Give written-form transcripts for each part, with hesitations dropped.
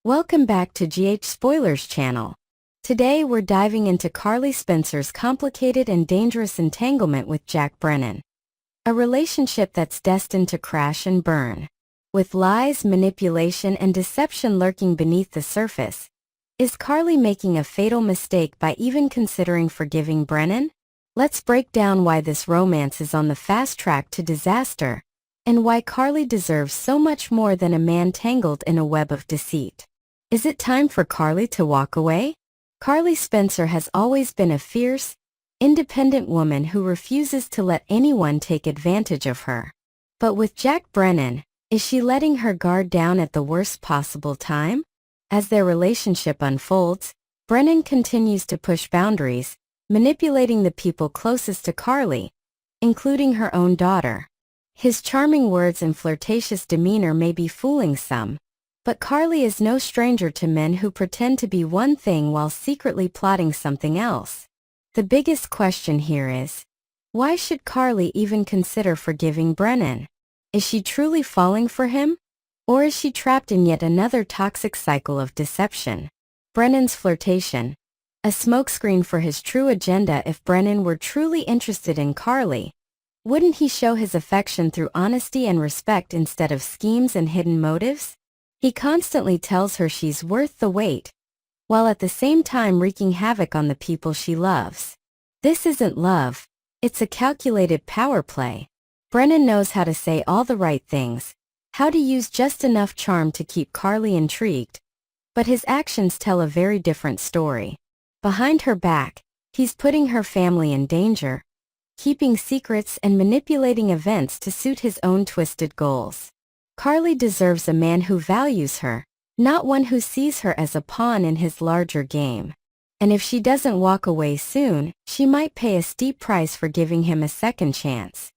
Welcome back to GH Spoilers channel. Today we're diving into Carly Spencer's complicated and dangerous entanglement with Jack Brennan. A relationship that's destined to crash and burn. With lies, manipulation, and deception lurking beneath the surface. Is Carly making a fatal mistake by even considering forgiving Brennan? Let's break down why this romance is on the fast track to disaster, and why Carly deserves so much more than a man tangled in a web of deceit. Is it time for Carly to walk away? Carly Spencer has always been a fierce, independent woman who refuses to let anyone take advantage of her. But with Jack Brennan, is she letting her guard down at the worst possible time? As their relationship unfolds, Brennan continues to push boundaries, manipulating the people closest to Carly, including her own daughter. His charming words and flirtatious demeanor may be fooling some, but Carly is no stranger to men who pretend to be one thing while secretly plotting something else. The biggest question here is, why should Carly even consider forgiving Brennan? Is she truly falling for him? Or is she trapped in yet another toxic cycle of deception? Brennan's flirtation. A smokescreen for his true agenda. If Brennan were truly interested in Carly, wouldn't he show his affection through honesty and respect instead of schemes and hidden motives? He constantly tells her she's worth the wait, while at the same time wreaking havoc on the people she loves. This isn't love, it's a calculated power play. Brennan knows how to say all the right things, how to use just enough charm to keep Carly intrigued, but his actions tell a very different story. Behind her back, he's putting her family in danger, keeping secrets and manipulating events to suit his own twisted goals. Carly deserves a man who values her, not one who sees her as a pawn in his larger game. And if she doesn't walk away soon, she might pay a steep price for giving him a second chance.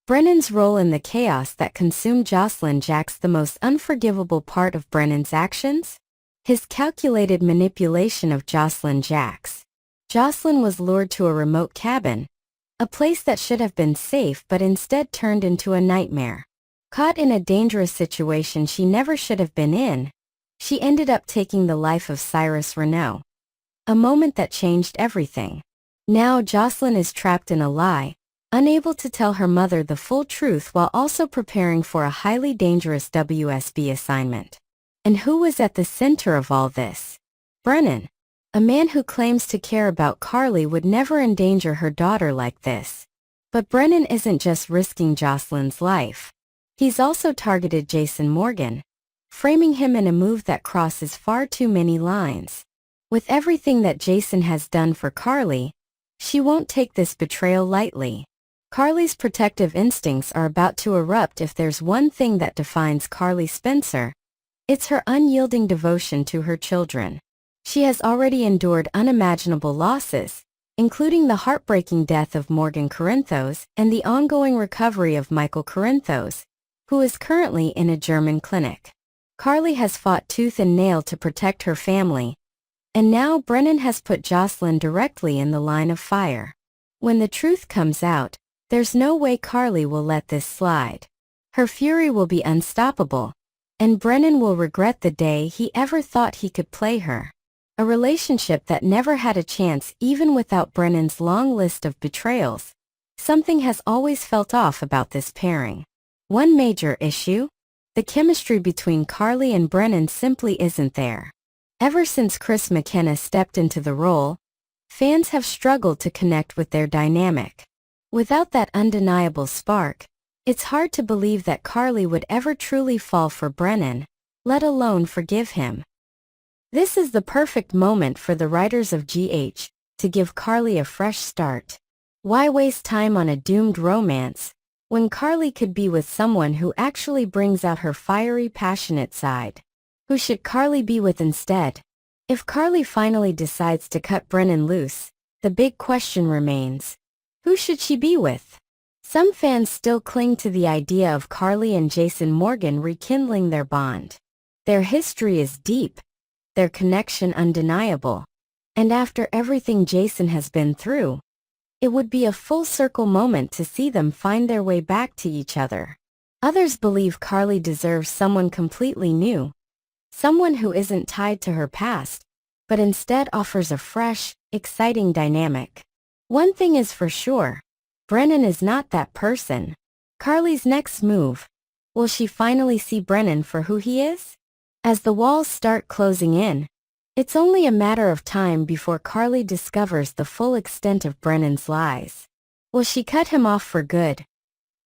Brennan's role in the chaos that consumed Jocelyn Jack's the most unforgivable part of Brennan's actions? His calculated manipulation of Jocelyn Jack's. Jocelyn was lured to a remote cabin, a place that should have been safe but instead turned into a nightmare. Caught in a dangerous situation she never should have been in, she ended up taking the life of Cyrus Renault. A moment that changed everything. Now Jocelyn is trapped in a lie, unable to tell her mother the full truth while also preparing for a highly dangerous WSB assignment. And who was at the center of all this? Brennan. A man who claims to care about Carly would never endanger her daughter like this. But Brennan isn't just risking Jocelyn's life. He's also targeted Jason Morgan, framing him in a move that crosses far too many lines. With everything that Jason has done for Carly, she won't take this betrayal lightly. Carly's protective instincts are about to erupt. If there's one thing that defines Carly Spencer, it's her unyielding devotion to her children. She has already endured unimaginable losses, including the heartbreaking death of Morgan Corinthos and the ongoing recovery of Michael Corinthos, who is currently in a German clinic. Carly has fought tooth and nail to protect her family, and now Brennan has put Jocelyn directly in the line of fire. When the truth comes out, there's no way Carly will let this slide. Her fury will be unstoppable, and Brennan will regret the day he ever thought he could play her. A relationship that never had a chance even without Brennan's long list of betrayals. Something has always felt off about this pairing. One major issue? The chemistry between Carly and Brennan simply isn't there. Ever since Chris McKenna stepped into the role, fans have struggled to connect with their dynamic. Without that undeniable spark, it's hard to believe that Carly would ever truly fall for Brennan, let alone forgive him. This is the perfect moment for the writers of GH to give Carly a fresh start. Why waste time on a doomed romance when Carly could be with someone who actually brings out her fiery, passionate side? Who should Carly be with instead? If Carly finally decides to cut Brennan loose, the big question remains, who should she be with? Some fans still cling to the idea of Carly and Jason Morgan rekindling their bond. Their history is deep, their connection undeniable, and after everything Jason has been through, it would be a full-circle moment to see them find their way back to each other. Others believe Carly deserves someone completely new, someone who isn't tied to her past, but instead offers a fresh, exciting dynamic. One thing is for sure, Brennan is not that person. Carly's next move. Will she finally see Brennan for who he is? As the walls start closing in, it's only a matter of time before Carly discovers the full extent of Brennan's lies. Will she cut him off for good?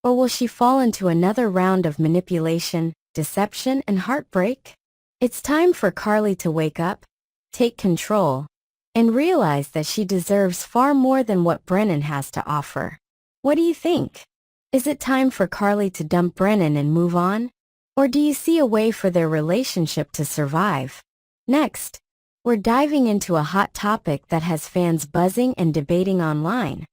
Or will she fall into another round of manipulation, deception, and heartbreak? It's time for Carly to wake up, take control, and realize that she deserves far more than what Brennan has to offer. What do you think? Is it time for Carly to dump Brennan and move on? Or do you see a way for their relationship to survive? Next, we're diving into a hot topic that has fans buzzing and debating online.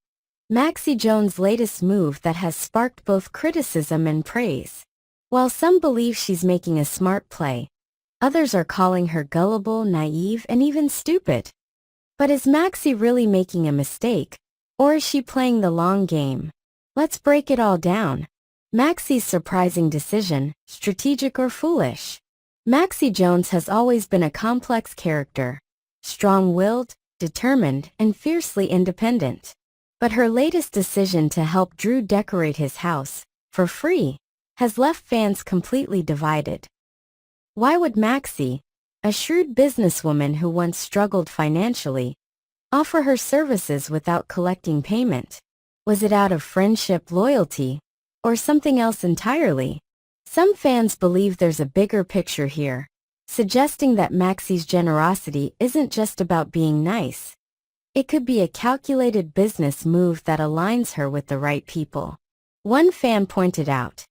Maxie Jones' latest move that has sparked both criticism and praise. While some believe she's making a smart play, others are calling her gullible, naive, and even stupid. But is Maxie really making a mistake, or is she playing the long game? Let's break it all down. Maxie's surprising decision, strategic or foolish? Maxie Jones has always been a complex character, strong-willed, determined, and fiercely independent. But her latest decision to help Drew decorate his house, for free, has left fans completely divided. Why would Maxie, a shrewd businesswoman who once struggled financially, offer her services without collecting payment? Was it out of friendship, loyalty, or something else entirely? Some fans believe there's a bigger picture here, suggesting that Maxie's generosity isn't just about being nice. It could be a calculated business move that aligns her with the right people. One fan pointed out,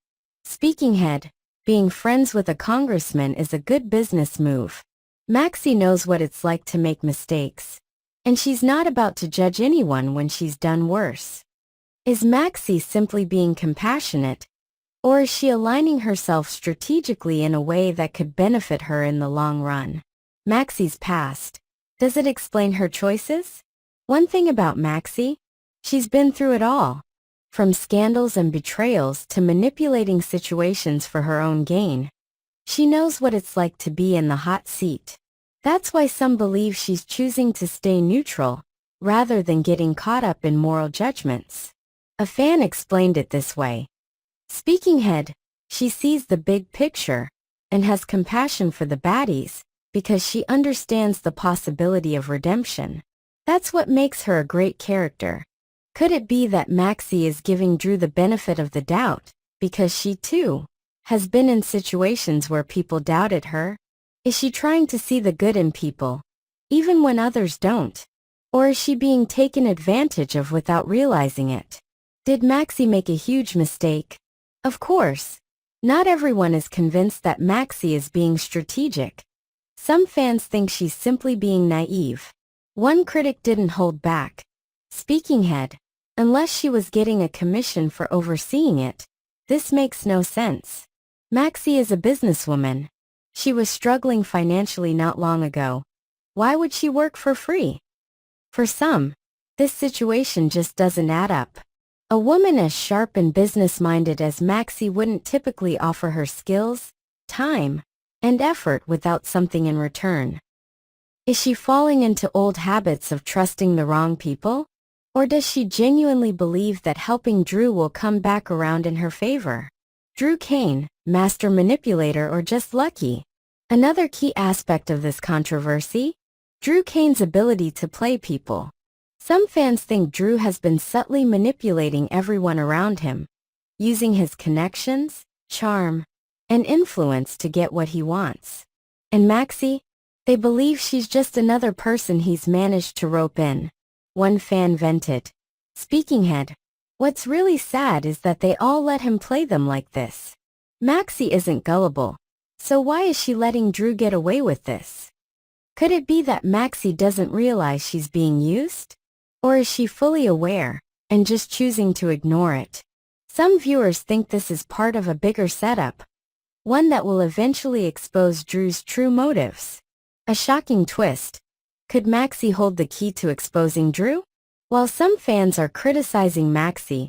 "Speaking head, being friends with a congressman is a good business move. Maxie knows what it's like to make mistakes, and she's not about to judge anyone when she's done worse." Is Maxie simply being compassionate, or is she aligning herself strategically in a way that could benefit her in the long run? Maxie's past. Does it explain her choices? One thing about Maxie, she's been through it all. From scandals and betrayals to manipulating situations for her own gain. She knows what it's like to be in the hot seat. That's why some believe she's choosing to stay neutral, rather than getting caught up in moral judgments. A fan explained it this way. Speaking head, she sees the big picture, and has compassion for the baddies, because she understands the possibility of redemption. That's what makes her a great character. Could it be that Maxie is giving Drew the benefit of the doubt, because she too has been in situations where people doubted her? Is she trying to see the good in people, even when others don't? Or is she being taken advantage of without realizing it? Did Maxie make a huge mistake? Of course. Not everyone is convinced that Maxie is being strategic. Some fans think she's simply being naive. One critic didn't hold back. Speaking head, unless she was getting a commission for overseeing it, this makes no sense. Maxie is a businesswoman. She was struggling financially not long ago. Why would she work for free? For some, this situation just doesn't add up. A woman as sharp and business-minded as Maxie wouldn't typically offer her skills, time, and effort without something in return. Is she falling into old habits of trusting the wrong people? Or does she genuinely believe that helping Drew will come back around in her favor? Drew Kane, master manipulator or just lucky? Another key aspect of this controversy? Drew Kane's ability to play people. Some fans think Drew has been subtly manipulating everyone around him, using his connections, charm, and influence to get what he wants. And Maxie? They believe she's just another person he's managed to rope in. One fan vented, "Speaking head, what's really sad is that they all let him play them like this. Maxie isn't gullible, so why is she letting Drew get away with this? Could it be that Maxie doesn't realize she's being used? Or is she fully aware, and just choosing to ignore it?" Some viewers think this is part of a bigger setup, one that will eventually expose Drew's true motives. A shocking twist. Could Maxie hold the key to exposing Drew? While some fans are criticizing Maxie,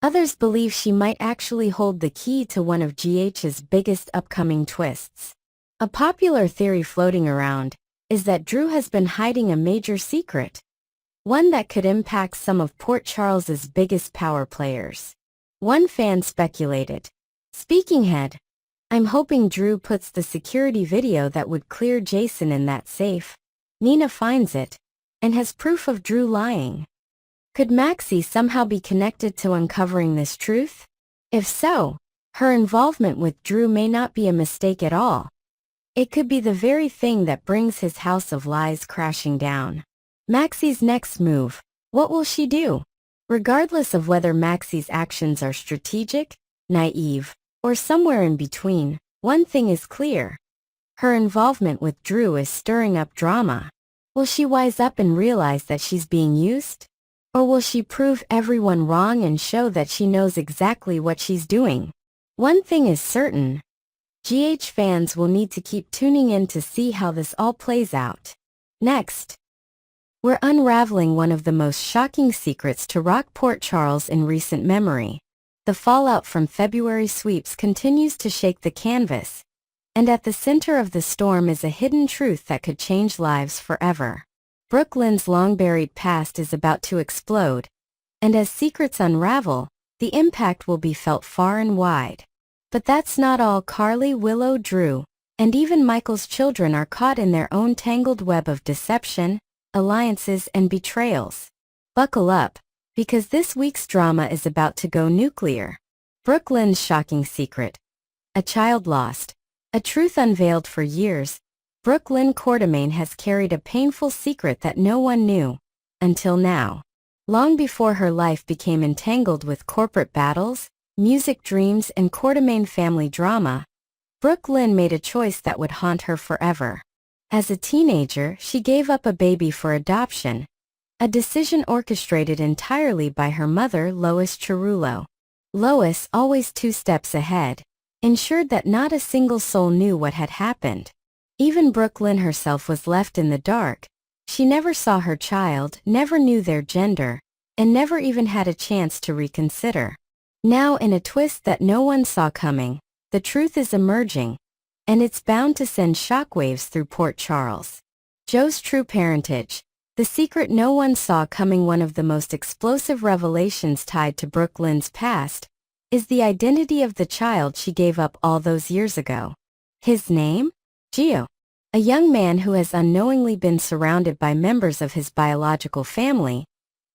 others believe she might actually hold the key to one of GH's biggest upcoming twists. A popular theory floating around is that Drew has been hiding a major secret, one that could impact some of Port Charles's biggest power players. One fan speculated, "Speaking head, I'm hoping Drew puts the security video that would clear Jason in that safe. Nina finds it and has proof of Drew lying. Could Maxie somehow be connected to uncovering this truth? If so, her involvement with Drew may not be a mistake at all. It could be the very thing that brings his house of lies crashing down." Maxie's next move. What will she do? Regardless of whether Maxie's actions are strategic, naive, or somewhere in between, one thing is clear. Her involvement with Drew is stirring up drama. Will she wise up and realize that she's being used? Or will she prove everyone wrong and show that she knows exactly what she's doing? One thing is certain. GH fans will need to keep tuning in to see how this all plays out. Next, we're unraveling one of the most shocking secrets to rock Port Charles in recent memory. The fallout from February sweeps continues to shake the canvas, and at the center of the storm is a hidden truth that could change lives forever. Brooklyn's long-buried past is about to explode, and as secrets unravel, the impact will be felt far and wide. But that's not all. Carly, Willow, Drew, and even Michael's children are caught in their own tangled web of deception, alliances, and betrayals. Buckle up, because this week's drama is about to go nuclear. Brooklyn's shocking secret. A child lost. A truth unveiled for years. Brooklyn Quartermain has carried a painful secret that no one knew, until now. Long before her life became entangled with corporate battles, music dreams, and Quartermain family drama, Brooklyn made a choice that would haunt her forever. As a teenager, she gave up a baby for adoption, a decision orchestrated entirely by her mother, Lois Cerullo. Lois, always 2 steps ahead, ensured that not a single soul knew what had happened. Even Brooklyn herself was left in the dark. She never saw her child, never knew their gender, and never even had a chance to reconsider. Now, in a twist that no one saw coming, the truth is emerging, and it's bound to send shockwaves through Port Charles. Joe's true parentage. The secret no one saw coming. One of the most explosive revelations tied to Brooklyn's past is the identity of the child she gave up all those years ago. His name? Gio. A young man who has unknowingly been surrounded by members of his biological family.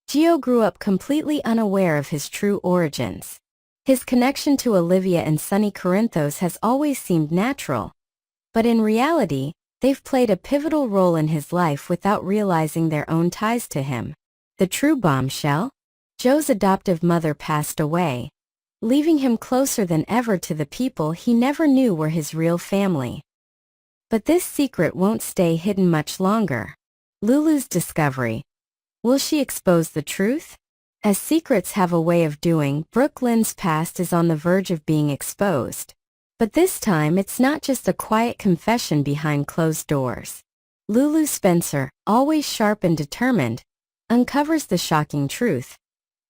Gio grew up completely unaware of his true origins. His connection to Olivia and Sonny Corinthos has always seemed natural, but in reality, they've played a pivotal role in his life without realizing their own ties to him. The true bombshell? Joe's adoptive mother passed away, leaving him closer than ever to the people he never knew were his real family. But this secret won't stay hidden much longer. Lulu's discovery. Will she expose the truth? As secrets have a way of doing, Brooklyn's past is on the verge of being exposed. But this time it's not just a quiet confession behind closed doors. Lulu Spencer, always sharp and determined, uncovers the shocking truth.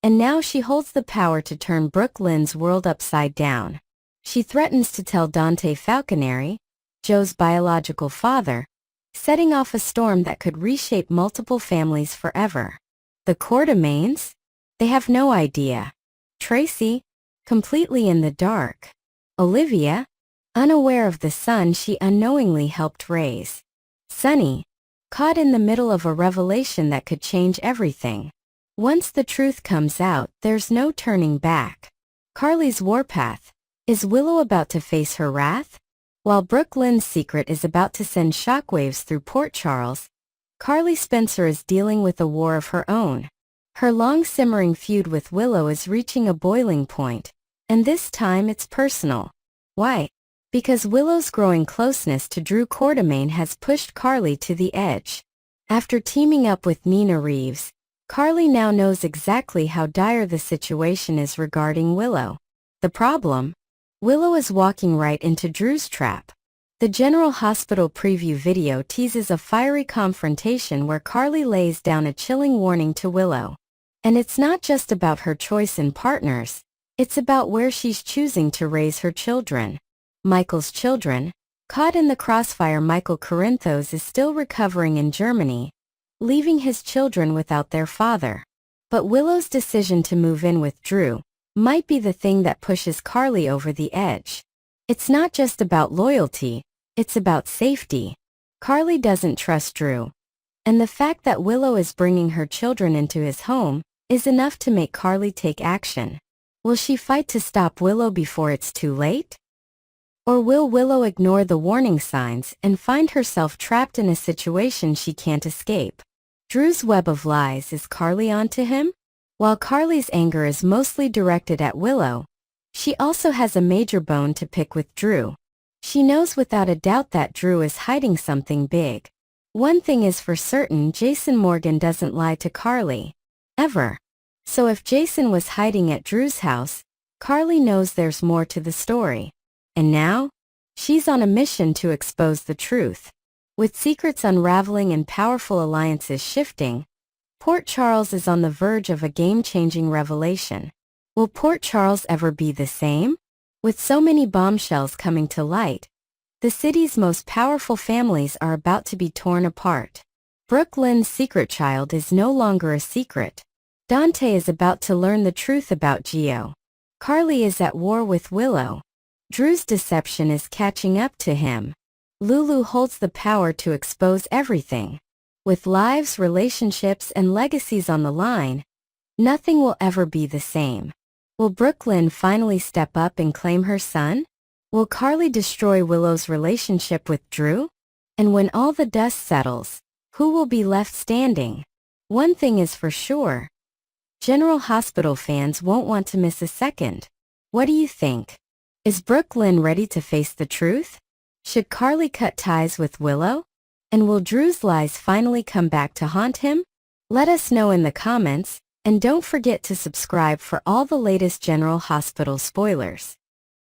And now she holds the power to turn Brooklyn's world upside down. She threatens to tell Dante Falconeri, Joe's biological father, setting off a storm that could reshape multiple families forever. The Quartermains? They have no idea. Tracy, completely in the dark. Olivia, unaware of the son she unknowingly helped raise. Sonny, caught in the middle of a revelation that could change everything. Once the truth comes out, there's no turning back. Carly's warpath. Is Willow about to face her wrath? While Brooklyn's secret is about to send shockwaves through Port Charles, Carly Spencer is dealing with a war of her own. Her long-simmering feud with Willow is reaching a boiling point, and this time it's personal. Why? Because Willow's growing closeness to Drew Quartermain has pushed Carly to the edge. After teaming up with Nina Reeves, Carly now knows exactly how dire the situation is regarding Willow. The problem? Willow is walking right into Drew's trap. The General Hospital preview video teases a fiery confrontation where Carly lays down a chilling warning to Willow. And it's not just about her choice in partners, it's about where she's choosing to raise her children. Michael's children. Caught in the crossfire, Michael Corinthos is still recovering in Germany, leaving his children without their father. But Willow's decision to move in with Drew might be the thing that pushes Carly over the edge. It's not just about loyalty, it's about safety. Carly doesn't trust Drew, and the fact that Willow is bringing her children into his home is enough to make Carly take action. Will she fight to stop Willow before it's too late? Or will Willow ignore the warning signs and find herself trapped in a situation she can't escape? Drew's web of lies, is Carly onto him? While Carly's anger is mostly directed at Willow, she also has a major bone to pick with Drew. She knows without a doubt that Drew is hiding something big. One thing is for certain, Jason Morgan doesn't lie to Carly. Ever. So if Jason was hiding at Drew's house, Carly knows there's more to the story. And now, she's on a mission to expose the truth. With secrets unraveling and powerful alliances shifting, Port Charles is on the verge of a game-changing revelation. Will Port Charles ever be the same? With so many bombshells coming to light, the city's most powerful families are about to be torn apart. Brooke Lynn's secret child is no longer a secret. Dante is about to learn the truth about Gio. Carly is at war with Willow. Drew's deception is catching up to him. Lulu holds the power to expose everything. With lives, relationships, and legacies on the line, nothing will ever be the same. Will Brooke Lynn finally step up and claim her son? Will Carly destroy Willow's relationship with Drew? And when all the dust settles, who will be left standing? One thing is for sure. General Hospital fans won't want to miss a second. What do you think? Is Brooke Lynn ready to face the truth? Should Carly cut ties with Willow? And will Drew's lies finally come back to haunt him? Let us know in the comments, and don't forget to subscribe for all the latest General Hospital spoilers.